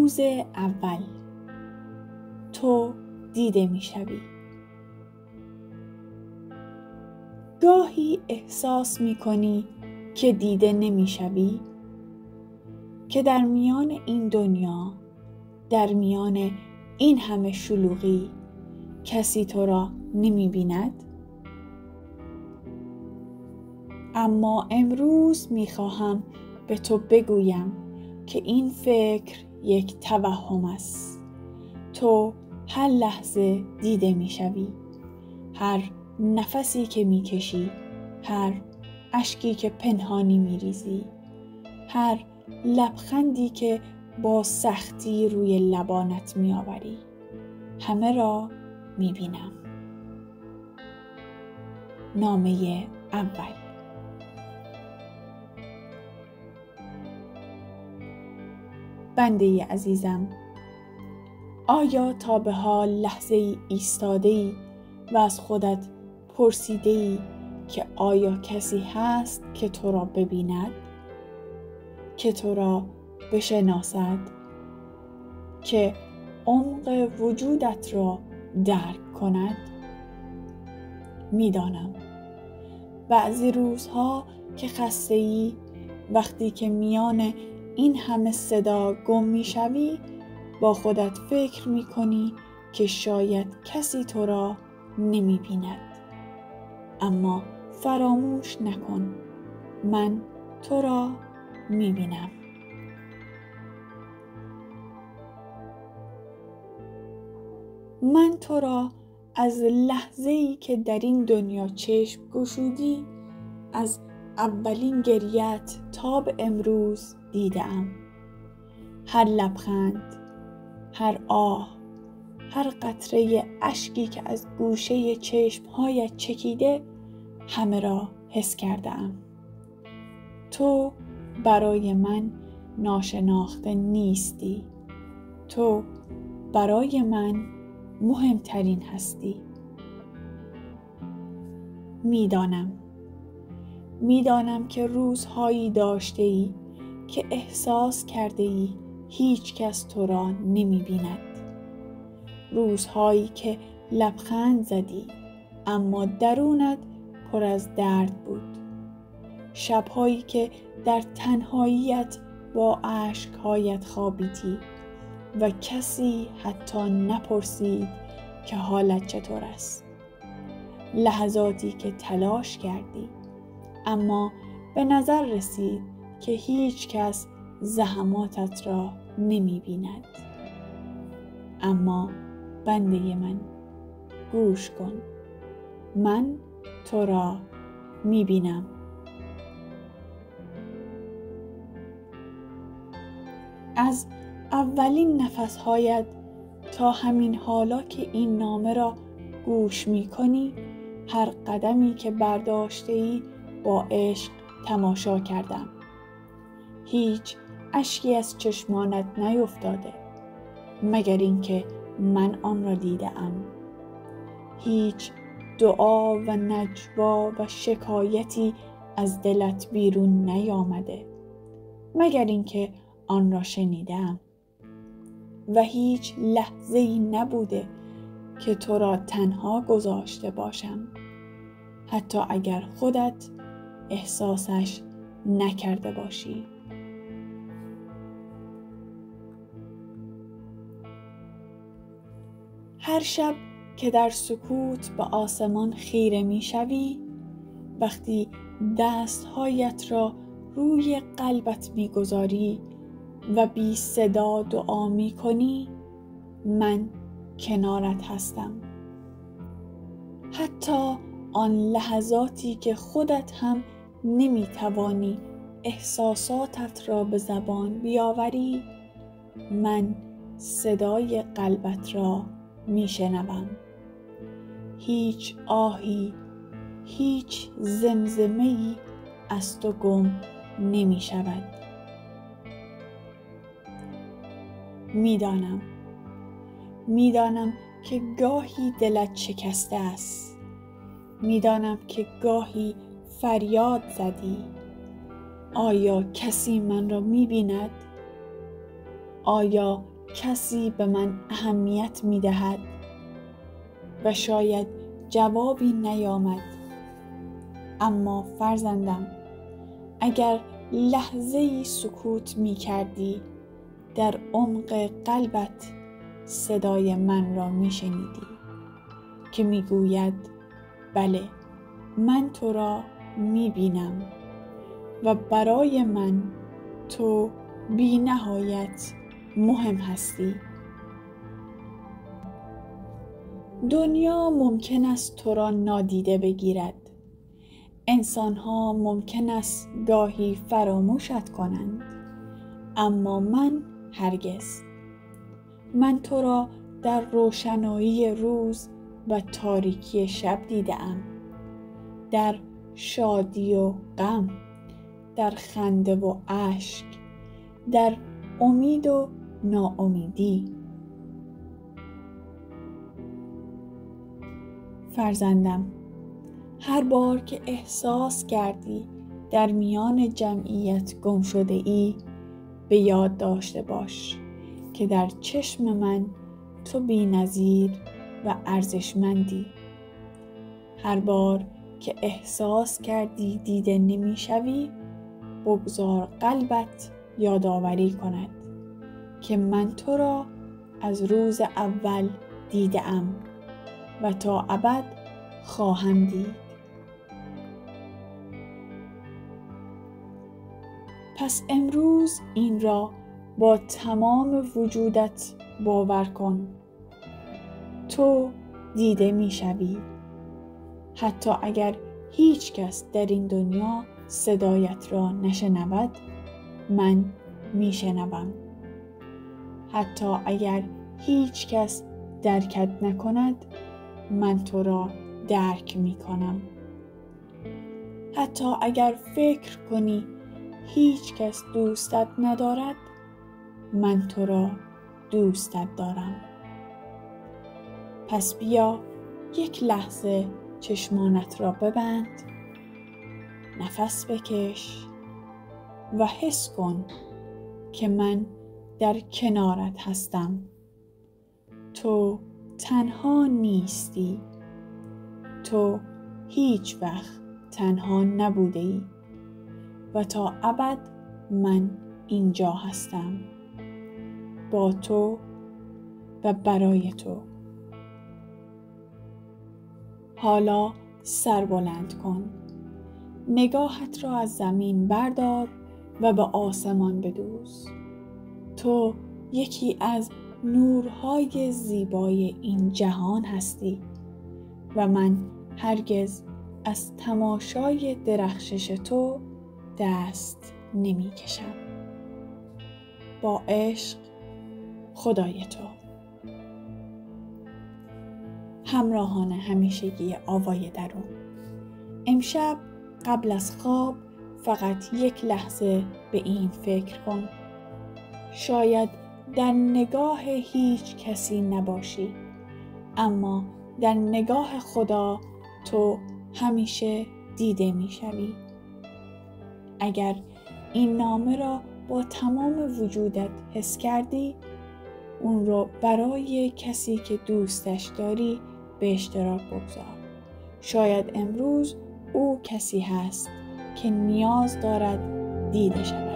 روز اول تو دیده می‌شوی. گاهی احساس می‌کنی که دیده نمی‌شوی، که در میان این دنیا، در میان این همه شلوغی، کسی تو را نمی‌بیند. اما امروز می‌خواهم به تو بگویم که این فکر یک توهم است. تو هر لحظه دیده می‌شوی. هر نفسی که می‌کشی، هر اشکی که پنهانی می‌ریزی، هر لبخندی که با سختی روی لبانت می‌آوری، همه را می‌بینم. نامه اول. بنده عزیزم، آیا تا به حال لحظه ای ایستاده ای و از خودت پرسیده ای که آیا کسی هست که تو را ببیند، که تو را بشناسد، که عمق وجودت را درک کند؟ میدانم بعضی روزها که خسته ای، وقتی که میان این همه صدا گم میشوی، با خودت فکر میکنی که شاید کسی تو را نمیبیند. اما فراموش نکن، من تو را میبینم. من تو را از لحظه‌ای که در این دنیا چشم گشودی، از اولین گریه‌ات تا به امروز دیدم. هر لبخند، هر آه، هر قطره اشکی که از گوشه چشمهایت چکیده، همه را حس کردم. تو برای من ناشناخته نیستی. تو برای من مهمترین هستی. میدانم که روزهایی داشته ای که احساس کرده ای هیچ کس تو را نمی بیند. روزهایی که لبخند زدی اما درونت پر از درد بود. شبهایی که در تنهاییت با اشکهایت خوابیدی و کسی حتی نپرسید که حالت چطور است. لحظاتی که تلاش کردی اما به نظر رسید که هیچ کس زحماتت را نمی بیند. اما بنده من، گوش کن، من تو را می بینم. از اولین نفسهایت تا همین حالا که این نامه را گوش می کنی، هر قدمی که برداشته ای با عشق تماشا کردم. هیچ اشکی از چشمانت نیفتاده مگر اینکه من آن را دیدم. هیچ دعا و نجوا و شکایتی از دلت بیرون نیامده مگر اینکه آن را شنیدم. و هیچ لحظه‌ای نبوده که تو را تنها گذاشته باشم، حتی اگر خودت احساسش نکرده باشی. هر شب که در سکوت به آسمان خیره می شوی، وقتی دستهایت را روی قلبت می گذاری و بی صدا دعا می کنی، من کنارت هستم. حتی آن لحظاتی که خودت هم نمی توانی احساساتت را به زبان بیاوری، من صدای قلبت را می شنوم. هیچ آهی، هیچ زمزمه‌ای از تو گم نمی شود. میدانم که گاهی دلت شکسته است. میدانم که گاهی فریاد زدی. آیا کسی من را می بیند؟ آیا کسی به من اهمیت می دهد و شاید جوابی نیامد. اما فرزندم، اگر لحظه‌ای سکوت می کردی، در عمق قلبت صدای من را می شنیدی که می گوید بله، من تو را می بینم و برای من تو بی نهایت مهم هستی. دنیا ممکن است تو را نادیده بگیرد. انسان‌ها ممکن است گاهی فراموشت کنند، اما من هرگز. من تو را در روشنایی روز و تاریکی شب دیده‌ام، در شادی و غم، در خنده و اشک، در امید و ناامیدی. فرزندم، هر بار که احساس کردی در میان جمعیت گم شده ای، به یاد داشته باش که در چشم من تو بی‌نظیر و ارزشمندی. هر بار که احساس کردی دیده نمی‌شوی، بگذار قلبت یادآوری کند که من تو را از روز اول دیده‌ام و تا ابد خواهم دید. پس امروز این را با تمام وجودت باور کن. تو دیده می‌شوی، حتی اگر هیچ کس در این دنیا صدایت را نشنود، من میشنوم. حتی اگر هیچ کس درکت نکند، من تو را درک میکنم. حتی اگر فکر کنی هیچ کس دوستت ندارد، من تو را دوستت دارم. پس بیا یک لحظه چشمانت را ببند، نفس بکش و حس کن که من در کنارت هستم. تو تنها نیستی. تو هیچ وقت تنها نبوده ای و تا ابد من اینجا هستم، با تو و برای تو. حالا سر بلند کن، نگاهت را از زمین بردار و به آسمان بدوز. تو یکی از نورهای زیبای این جهان هستی و من هرگز از تماشای درخشش تو دست نمی کشم. با عشق، خدای تو. همراهان همیشگی آوای درون، امشب قبل از خواب فقط یک لحظه به این فکر کن. شاید در نگاه هیچ کسی نباشی، اما در نگاه خدا تو همیشه دیده می شوی. اگر این نامه را با تمام وجودت حس کردی، اون را برای کسی که دوستش داری به اشتراک بگذار. شاید امروز او کسی هست که نیاز دارد دیده شود.